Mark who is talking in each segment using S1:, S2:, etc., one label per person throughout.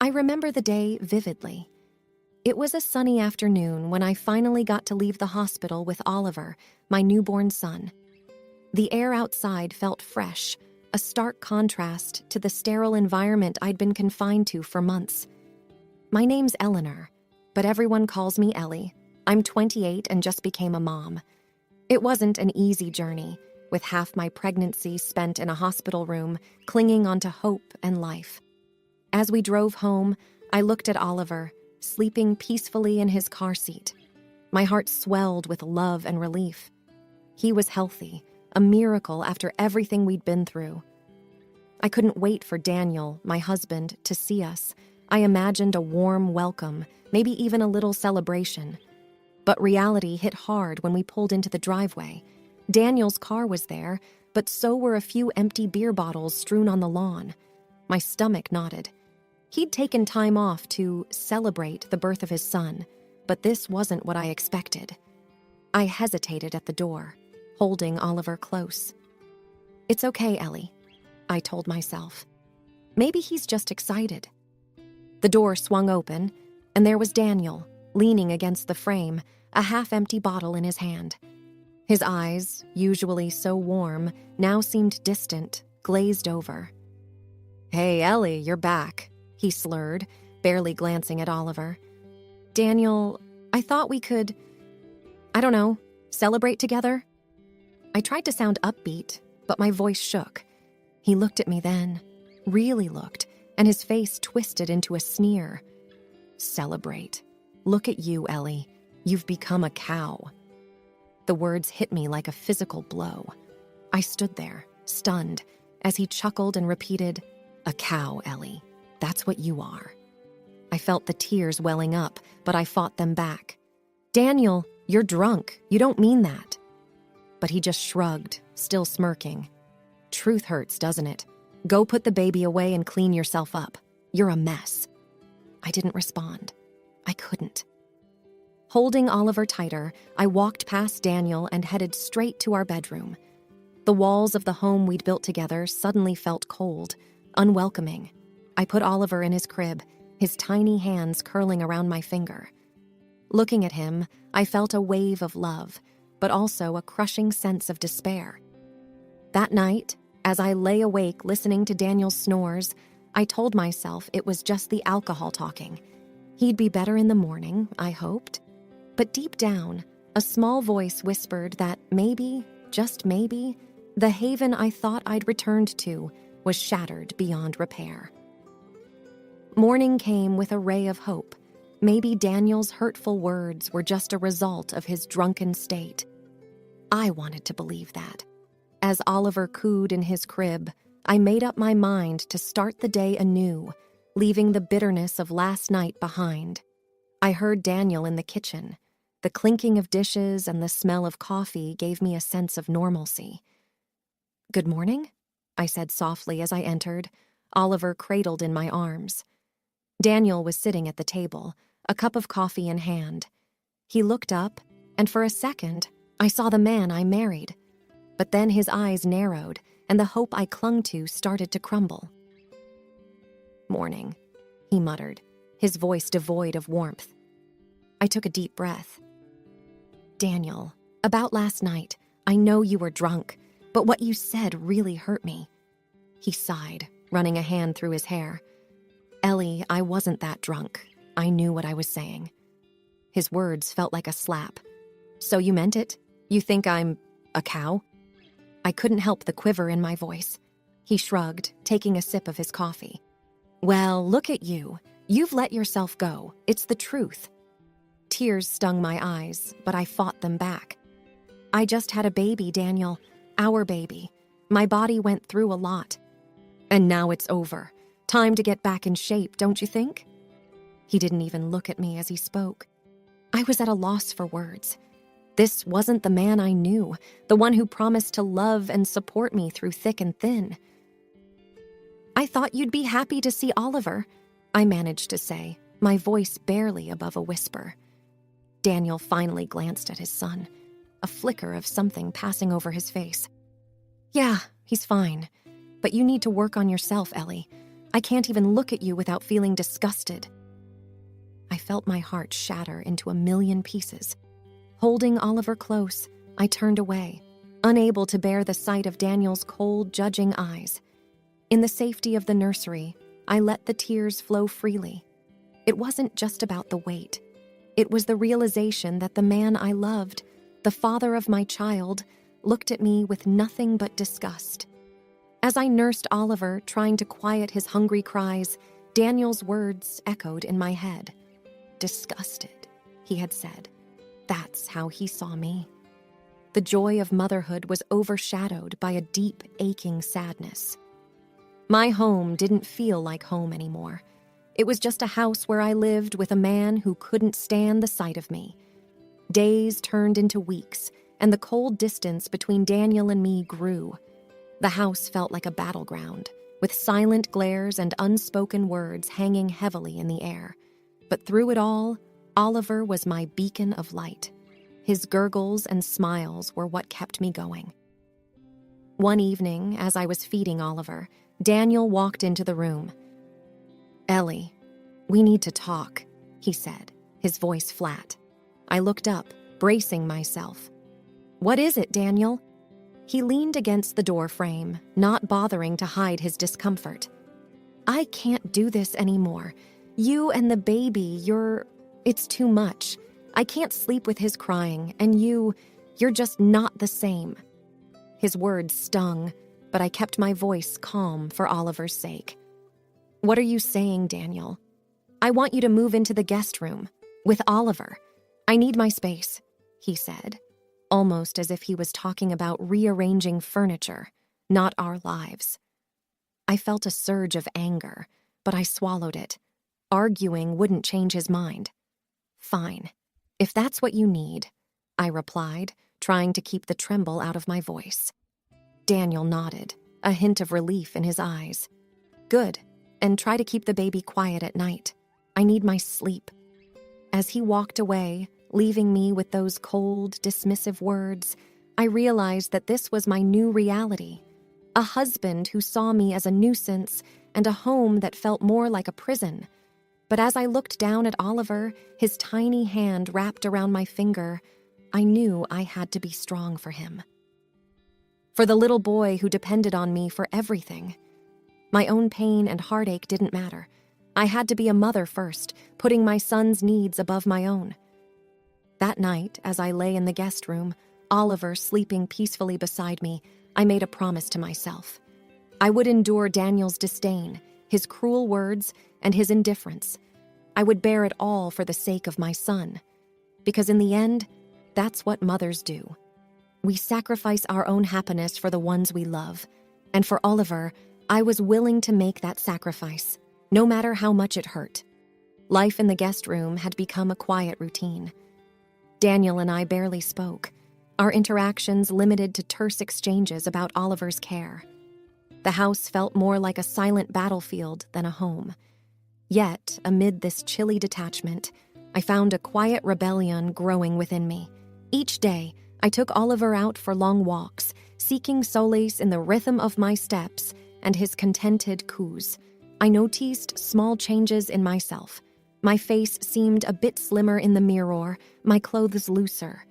S1: I remember the day vividly. It was a sunny afternoon when I finally got to leave the hospital with Oliver, my newborn son. The air outside felt fresh, a stark contrast to the sterile environment I'd been confined to for months. My name's Eleanor, but everyone calls me Ellie. I'm 28 and just became a mom. It wasn't an easy journey, with half my pregnancy spent in a hospital room, clinging onto hope and life. As we drove home, I looked at Oliver, sleeping peacefully in his car seat. My heart swelled with love and relief. He was healthy, a miracle after everything we'd been through. I couldn't wait for Daniel, my husband, to see us. I imagined a warm welcome, maybe even a little celebration. But reality hit hard when we pulled into the driveway. Daniel's car was there, but so were a few empty beer bottles strewn on the lawn. My stomach knotted. He'd taken time off to celebrate the birth of his son, but this wasn't what I expected. I hesitated at the door, holding Oliver close. "It's okay, Ellie," I told myself. "Maybe he's just excited." The door swung open, and there was Daniel, leaning against the frame, a half-empty bottle in his hand. His eyes, usually so warm, now seemed distant, glazed over. "Hey, Ellie, you're back," he slurred, barely glancing at Oliver. "Daniel, I thought we could, I don't know, celebrate together?" I tried to sound upbeat, but my voice shook. He looked at me then, really looked, and his face twisted into a sneer. "Celebrate. Look at you, Ellie. You've become a cow." The words hit me like a physical blow. I stood there, stunned, as he chuckled and repeated, "A cow, Ellie. That's what you are." I felt the tears welling up, but I fought them back. "Daniel, you're drunk. You don't mean that." But he just shrugged, still smirking. "Truth hurts, doesn't it? Go put the baby away and clean yourself up. You're a mess." I didn't respond. I couldn't. Holding Oliver tighter, I walked past Daniel and headed straight to our bedroom. The walls of the home we'd built together suddenly felt cold, unwelcoming. I put Oliver in his crib, his tiny hands curling around my finger. Looking at him, I felt a wave of love, but also a crushing sense of despair. That night, as I lay awake listening to Daniel's snores, I told myself it was just the alcohol talking. He'd be better in the morning, I hoped. But deep down, a small voice whispered that maybe, just maybe, the haven I thought I'd returned to was shattered beyond repair. Morning came with a ray of hope. Maybe Daniel's hurtful words were just a result of his drunken state. I wanted to believe that. As Oliver cooed in his crib, I made up my mind to start the day anew, leaving the bitterness of last night behind. I heard Daniel in the kitchen. The clinking of dishes and the smell of coffee gave me a sense of normalcy. "Good morning," I said softly as I entered, Oliver cradled in my arms. Daniel was sitting at the table, a cup of coffee in hand. He looked up, and for a second, I saw the man I married. But then his eyes narrowed, and the hope I clung to started to crumble. "Morning," he muttered, his voice devoid of warmth. I took a deep breath. "Daniel, about last night, I know you were drunk, but what you said really hurt me." He sighed, running a hand through his hair. "Ellie, I wasn't that drunk. I knew what I was saying." His words felt like a slap. "So you meant it? You think I'm a cow?" I couldn't help the quiver in my voice. He shrugged, taking a sip of his coffee. "Well, look at you. You've let yourself go. It's the truth." Tears stung my eyes, but I fought them back. "I just had a baby, Daniel. Our baby. My body went through a lot. And now it's over. Time to get back in shape, don't you think?" He didn't even look at me as he spoke. I was at a loss for words. This wasn't the man I knew, the one who promised to love and support me through thick and thin. "I thought you'd be happy to see Oliver," I managed to say, my voice barely above a whisper. Daniel finally glanced at his son, a flicker of something passing over his face. "Yeah, he's fine. But you need to work on yourself, Ellie. I can't even look at you without feeling disgusted." I felt my heart shatter into a million pieces. Holding Oliver close, I turned away, unable to bear the sight of Daniel's cold, judging eyes. In the safety of the nursery, I let the tears flow freely. It wasn't just about the weight. It was the realization that the man I loved, the father of my child, looked at me with nothing but disgust. As I nursed Oliver, trying to quiet his hungry cries, Daniel's words echoed in my head. "Disgusted," he had said. That's how he saw me. The joy of motherhood was overshadowed by a deep, aching sadness. My home didn't feel like home anymore. It was just a house where I lived with a man who couldn't stand the sight of me. Days turned into weeks, and the cold distance between Daniel and me grew. The house felt like a battleground, with silent glares and unspoken words hanging heavily in the air. But through it all, Oliver was my beacon of light. His gurgles and smiles were what kept me going. One evening, as I was feeding Oliver, Daniel walked into the room. "Ellie, we need to talk," he said, his voice flat. I looked up, bracing myself. "What is it, Daniel?" He leaned against the door frame, not bothering to hide his discomfort. "I can't do this anymore. You and the baby, it's too much. I can't sleep with his crying, and you're just not the same." His words stung, but I kept my voice calm for Oliver's sake. "What are you saying, Daniel? I want you to move into the guest room with Oliver. I need my space," he said, almost as if he was talking about rearranging furniture, not our lives. I felt a surge of anger, but I swallowed it. Arguing wouldn't change his mind. "Fine, if that's what you need," I replied, trying to keep the tremble out of my voice. Daniel nodded, a hint of relief in his eyes. "Good, and try to keep the baby quiet at night. I need my sleep." As he walked away, leaving me with those cold, dismissive words, I realized that this was my new reality. A husband who saw me as a nuisance and a home that felt more like a prison. But as I looked down at Oliver, his tiny hand wrapped around my finger, I knew I had to be strong for him. For the little boy who depended on me for everything. My own pain and heartache didn't matter. I had to be a mother first, putting my son's needs above my own. That night, as I lay in the guest room, Oliver sleeping peacefully beside me, I made a promise to myself. I would endure Daniel's disdain, his cruel words, and his indifference. I would bear it all for the sake of my son. Because in the end, that's what mothers do. We sacrifice our own happiness for the ones we love. And for Oliver, I was willing to make that sacrifice, no matter how much it hurt. Life in the guest room had become a quiet routine. Daniel and I barely spoke, our interactions limited to terse exchanges about Oliver's care. The house felt more like a silent battlefield than a home. Yet, amid this chilly detachment, I found a quiet rebellion growing within me. Each day, I took Oliver out for long walks, seeking solace in the rhythm of my steps and his contented coos. I noticed small changes in myself. My face seemed a bit slimmer in the mirror, my clothes looser.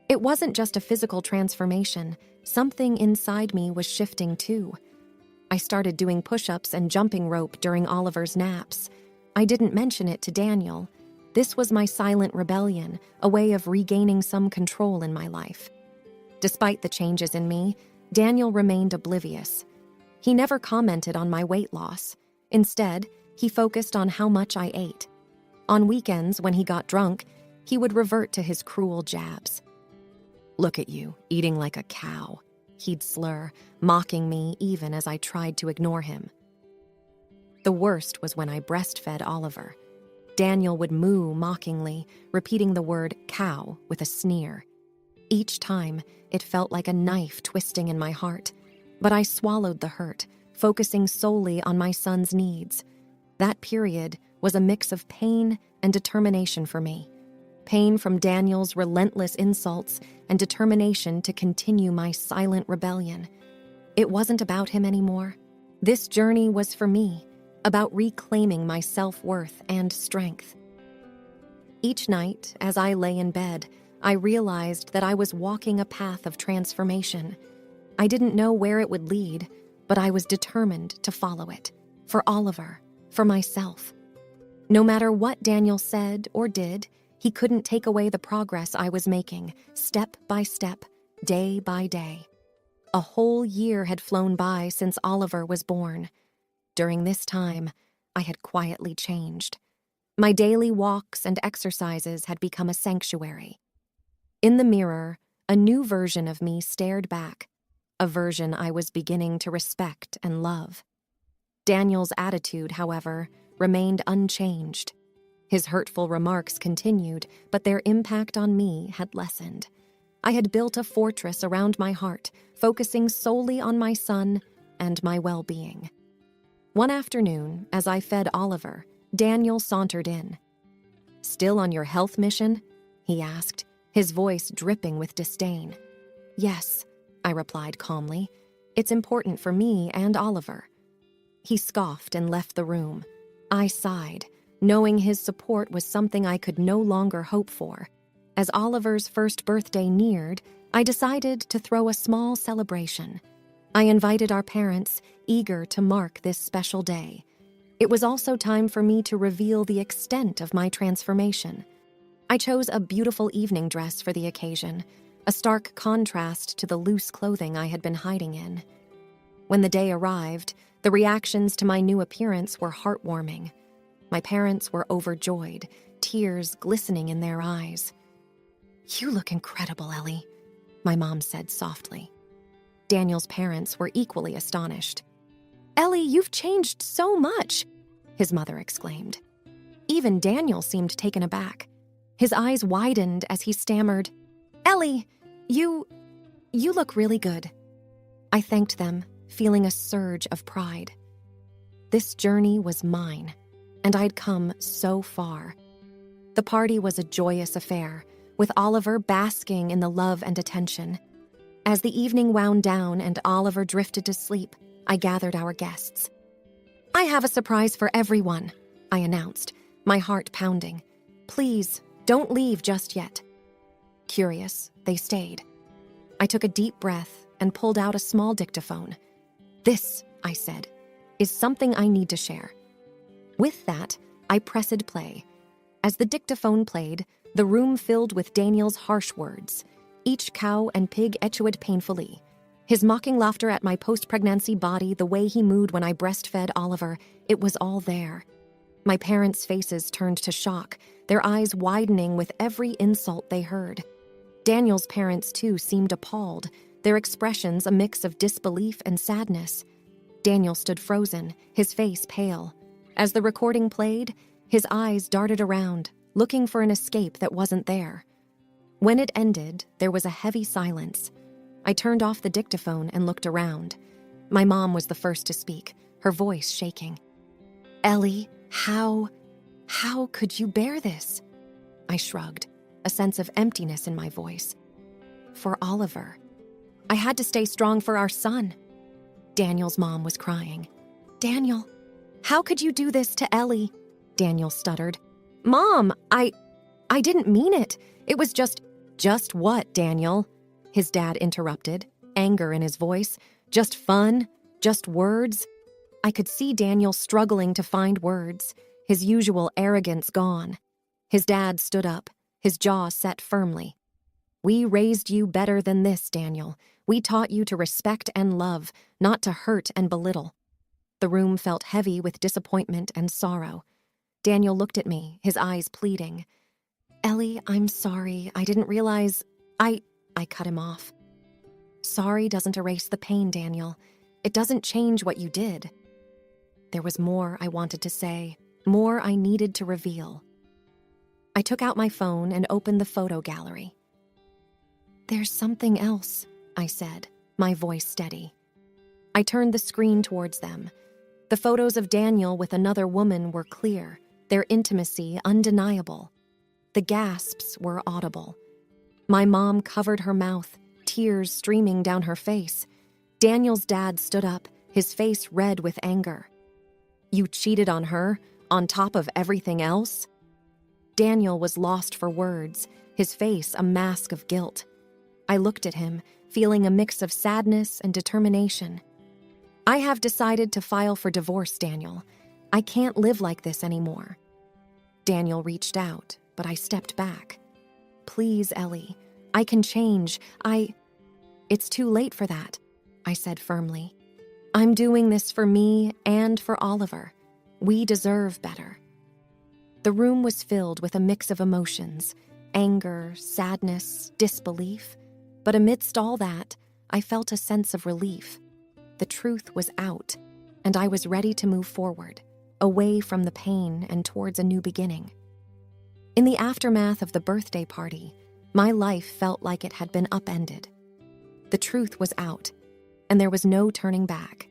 S1: It wasn't just a physical transformation. Something inside me was shifting too. I started doing push-ups and jumping rope during Oliver's naps. I didn't mention it to Daniel. This was my silent rebellion, a way of regaining some control in my life. Despite the changes in me, Daniel remained oblivious. He never commented on my weight loss. Instead, he focused on how much I ate. On weekends, when he got drunk, he would revert to his cruel jabs. "Look at you, eating like a cow," he'd slur, mocking me even as I tried to ignore him. The worst was when I breastfed Oliver. Daniel would moo mockingly, repeating the word cow with a sneer. Each time, it felt like a knife twisting in my heart, but I swallowed the hurt, focusing solely on my son's needs. That period was a mix of pain and determination for me. Pain from Daniel's relentless insults and determination to continue my silent rebellion. It wasn't about him anymore. This journey was for me, about reclaiming my self-worth and strength. Each night, as I lay in bed, I realized that I was walking a path of transformation. I didn't know where it would lead, but I was determined to follow it. For Oliver, for myself. No matter what Daniel said or did, he couldn't take away the progress I was making, step by step, day by day. A whole year had flown by since Oliver was born. During this time, I had quietly changed. My daily walks and exercises had become a sanctuary. In the mirror, a new version of me stared back, a version I was beginning to respect and love. Daniel's attitude, however, remained unchanged. His hurtful remarks continued, but their impact on me had lessened. I had built a fortress around my heart, focusing solely on my son and my well-being. One afternoon, as I fed Oliver, Daniel sauntered in. "Still on your health mission?" he asked, his voice dripping with disdain. "Yes," I replied calmly. "It's important for me and Oliver." He scoffed and left the room. I sighed, knowing his support was something I could no longer hope for. As Oliver's first birthday neared, I decided to throw a small celebration. I invited our parents, eager to mark this special day. It was also time for me to reveal the extent of my transformation. I chose a beautiful evening dress for the occasion, a stark contrast to the loose clothing I had been hiding in. When the day arrived, the reactions to my new appearance were heartwarming. My parents were overjoyed, tears glistening in their eyes. "You look incredible, Ellie," my mom said softly. Daniel's parents were equally astonished. "Ellie, you've changed so much," his mother exclaimed. Even Daniel seemed taken aback. His eyes widened as he stammered, "Ellie, you look really good." I thanked them, feeling a surge of pride. This journey was mine, and I'd come so far. The party was a joyous affair, with Oliver basking in the love and attention. As the evening wound down and Oliver drifted to sleep, I gathered our guests. "I have a surprise for everyone," I announced, my heart pounding. "Please, don't leave just yet." Curious, they stayed. I took a deep breath and pulled out a small dictaphone. "This," I said, "is something I need to share." With that, I pressed play. As the dictaphone played, the room filled with Daniel's harsh words. Each cow and pig echoed painfully. His mocking laughter at my post-pregnancy body, the way he mooed when I breastfed Oliver, it was all there. My parents' faces turned to shock, their eyes widening with every insult they heard. Daniel's parents, too, seemed appalled, their expressions a mix of disbelief and sadness. Daniel stood frozen, his face pale. As the recording played, his eyes darted around, looking for an escape that wasn't there. When it ended, there was a heavy silence. I turned off the dictaphone and looked around. My mom was the first to speak, her voice shaking. "Ellie, how could you bear this?" I shrugged, a sense of emptiness in my voice. "For Oliver. I had to stay strong for our son." Daniel's mom was crying. "Daniel, how could you do this to Ellie?" Daniel stuttered. "Mom, I didn't mean it. It was just what, Daniel?" His dad interrupted, anger in his voice. "Just fun? Just words?" I could see Daniel struggling to find words, his usual arrogance gone. His dad stood up, his jaw set firmly. "We raised you better than this, Daniel. We taught you to respect and love, not to hurt and belittle." The room felt heavy with disappointment and sorrow. Daniel looked at me, his eyes pleading. "Ellie, I'm sorry. I didn't realize. I cut him off. Sorry doesn't erase the pain, Daniel. It doesn't change what you did." There was more I wanted to say, more I needed to reveal. I took out my phone and opened the photo gallery. "There's something else," I said, my voice steady. I turned the screen towards them. The photos of Daniel with another woman were clear, their intimacy undeniable. The gasps were audible. My mom covered her mouth, tears streaming down her face. Daniel's dad stood up, his face red with anger. You cheated on her, on top of everything else? Daniel was lost for words, his face a mask of guilt. I looked at him, feeling a mix of sadness and determination. I have decided to file for divorce, Daniel. I can't live like this anymore. Daniel reached out, but I stepped back. Please, Ellie, I can change. It's too late for that, I said firmly. I'm doing this for me and for Oliver. We deserve better. The room was filled with a mix of emotions, anger, sadness, disbelief. But amidst all that, I felt a sense of relief. The truth was out, and I was ready to move forward, away from the pain and towards a new beginning. In the aftermath of the birthday party, my life felt like it had been upended. The truth was out, and there was no turning back.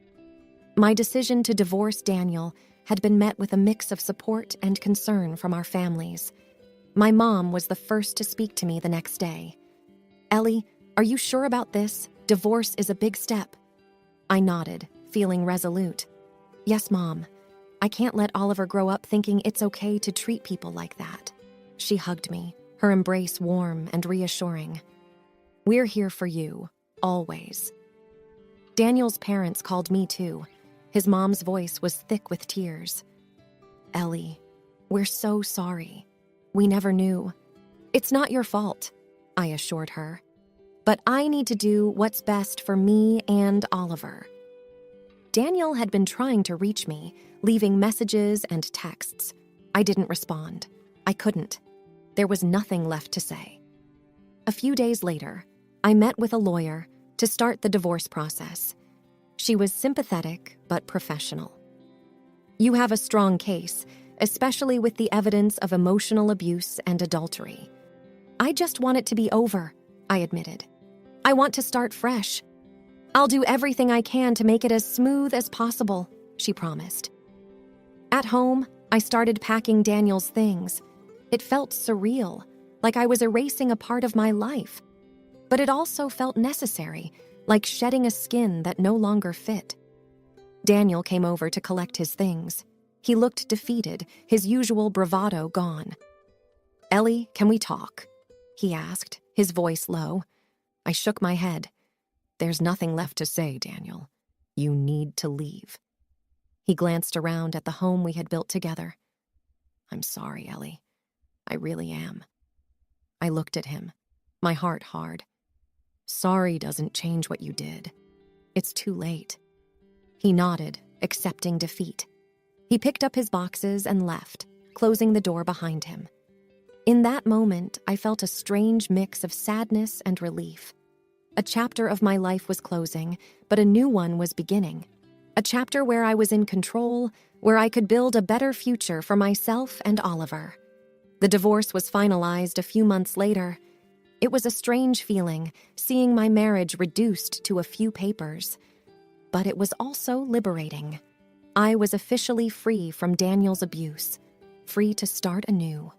S1: My decision to divorce Daniel had been met with a mix of support and concern from our families. My mom was the first to speak to me the next day. Ellie, are you sure about this? Divorce is a big step. I nodded, feeling resolute. Yes, Mom. I can't let Oliver grow up thinking it's okay to treat people like that. She hugged me, her embrace warm and reassuring. We're here for you, always. Daniel's parents called me too. His mom's voice was thick with tears. Ellie, we're so sorry. We never knew. It's not your fault, I assured her. But I need to do what's best for me and Oliver. Daniel had been trying to reach me, leaving messages and texts. I didn't respond. I couldn't. There was nothing left to say. A few days later, I met with a lawyer to start the divorce process. She was sympathetic but professional. You have a strong case, especially with the evidence of emotional abuse and adultery. I just want it to be over, I admitted. I want to start fresh. I'll do everything I can to make it as smooth as possible, she promised. At home, I started packing Daniel's things. It felt surreal, like I was erasing a part of my life. But it also felt necessary, like shedding a skin that no longer fit. Daniel came over to collect his things. He looked defeated, his usual bravado gone. Ellie, can we talk? He asked, his voice low. I shook my head. There's nothing left to say, Daniel. You need to leave. He glanced around at the home we had built together. I'm sorry, Ellie. I really am. I looked at him, my heart hard. Sorry doesn't change what you did. It's too late. He nodded, accepting defeat. He picked up his boxes and left, closing the door behind him. In that moment, I felt a strange mix of sadness and relief. A chapter of my life was closing, but a new one was beginning. A chapter where I was in control, where I could build a better future for myself and Oliver. The divorce was finalized a few months later. It was a strange feeling, seeing my marriage reduced to a few papers. But it was also liberating. I was officially free from Daniel's abuse, free to start anew.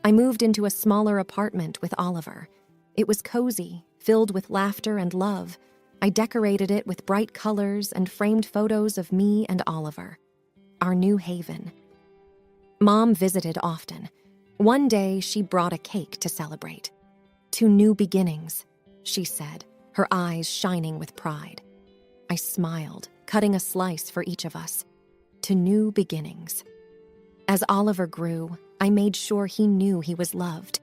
S1: I moved into a smaller apartment with Oliver. It was cozy, filled with laughter and love. I decorated it with bright colors and framed photos of me and Oliver, our new haven. Mom visited often. One day, she brought a cake to celebrate. To new beginnings, she said, her eyes shining with pride. I smiled, cutting a slice for each of us. To new beginnings. As Oliver grew, I made sure he knew he was loved.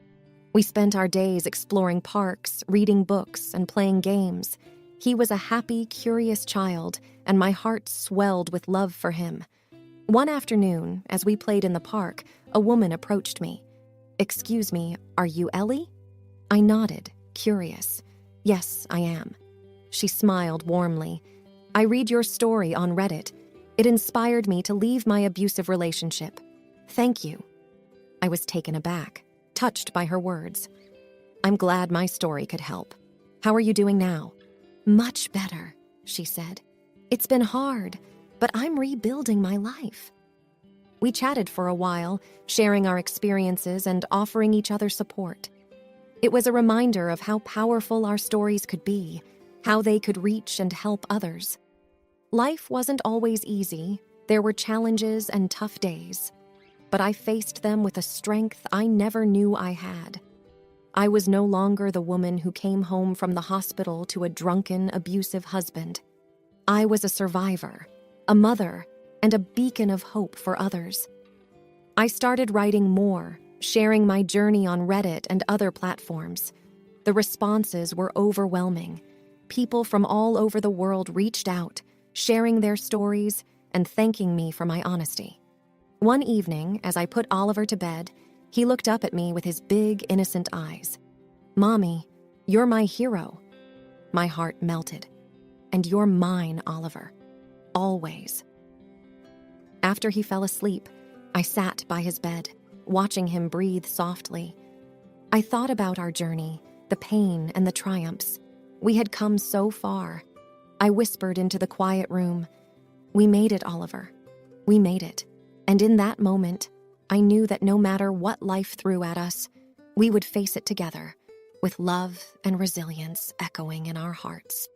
S1: We spent our days exploring parks, reading books, and playing games. He was a happy, curious child, and my heart swelled with love for him. One afternoon, as we played in the park, a woman approached me. Excuse me, are you Ellie? I nodded, curious. Yes, I am. She smiled warmly. I read your story on Reddit. It inspired me to leave my abusive relationship. Thank you. I was taken aback, touched by her words. I'm glad my story could help. How are you doing now? Much better, she said. It's been hard, but I'm rebuilding my life. We chatted for a while, sharing our experiences and offering each other support. It was a reminder of how powerful our stories could be, how they could reach and help others. Life wasn't always easy, There were challenges and tough days, but I faced them with a strength I never knew I had. I was no longer the woman who came home from the hospital to a drunken, abusive husband. I was a survivor, a mother, and a beacon of hope for others. I started writing more, sharing my journey on Reddit and other platforms. The responses were overwhelming. People from all over the world reached out, sharing their stories and thanking me for my honesty. One evening, as I put Oliver to bed, he looked up at me with his big, innocent eyes. "Mommy, you're my hero." My heart melted. "And you're mine, Oliver. Always." After he fell asleep, I sat by his bed, watching him breathe softly. I thought about our journey, the pain and the triumphs. We had come so far. I whispered into the quiet room, "We made it, Oliver. We made it." And in that moment, I knew that no matter what life threw at us, we would face it together, with love and resilience echoing in our hearts.